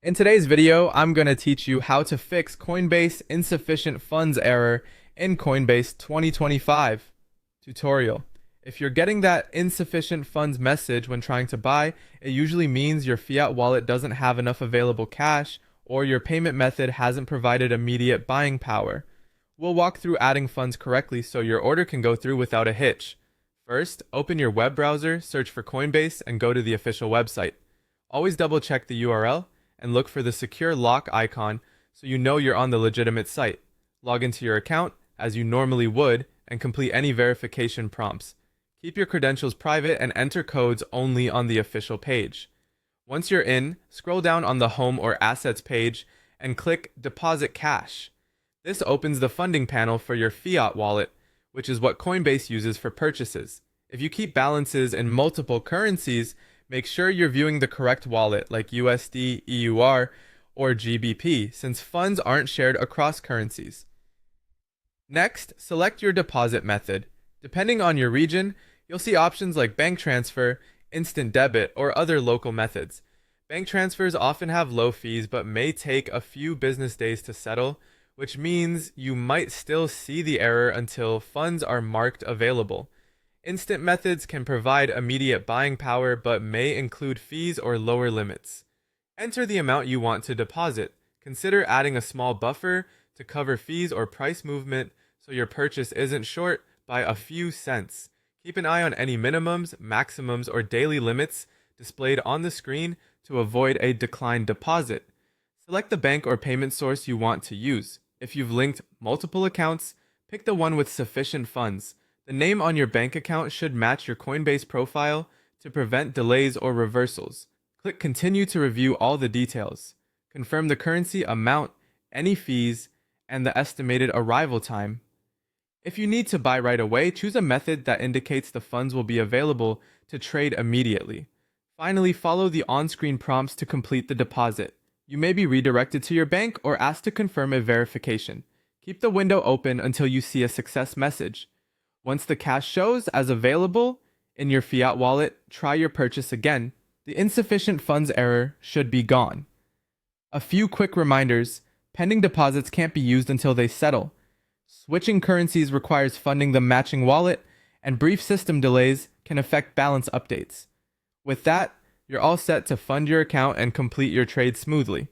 In today's video, I'm going to teach you how to fix Coinbase Insufficient Funds error in Coinbase 2025 tutorial. If you're getting that insufficient funds message when trying to buy, it usually means your fiat wallet doesn't have enough available cash or your payment method hasn't provided immediate buying power. We'll walk through adding funds correctly so your order can go through without a hitch. First, open your web browser, search for Coinbase, and go to the official website. Always double check the URL and look for the secure lock icon so you know you're on the legitimate site. Log into your account as you normally would and complete any verification prompts. Keep your credentials private and enter codes only on the official page. Once you're in, scroll down on the Home or Assets page and click Deposit Cash. This opens the funding panel for your fiat wallet, which is what Coinbase uses for purchases. If you keep balances in multiple currencies, make sure you're viewing the correct wallet like USD, EUR, or GBP, since funds aren't shared across currencies. Next, select your deposit method. Depending on your region, you'll see options like bank transfer, instant debit, or other local methods. Bank transfers often have low fees but may take a few business days to settle, which means you might still see the error until funds are marked available. Instant methods can provide immediate buying power but may include fees or lower limits. Enter the amount you want to deposit. Consider adding a small buffer to cover fees or price movement so your purchase isn't short by a few cents. Keep an eye on any minimums, maximums, or daily limits displayed on the screen to avoid a declined deposit. Select the bank or payment source you want to use. If you've linked multiple accounts, pick the one with sufficient funds. The name on your bank account should match your Coinbase profile to prevent delays or reversals. Click Continue to review all the details. Confirm the currency amount, any fees, and the estimated arrival time. If you need to buy right away, choose a method that indicates the funds will be available to trade immediately. Finally, follow the on-screen prompts to complete the deposit. You may be redirected to your bank or asked to confirm a verification. Keep the window open until you see a success message. Once the cash shows as available in your fiat wallet, try your purchase again. The insufficient funds error should be gone. A few quick reminders: pending deposits can't be used until they settle. Switching currencies requires funding the matching wallet, and brief system delays can affect balance updates. With that, you're all set to fund your account and complete your trade smoothly.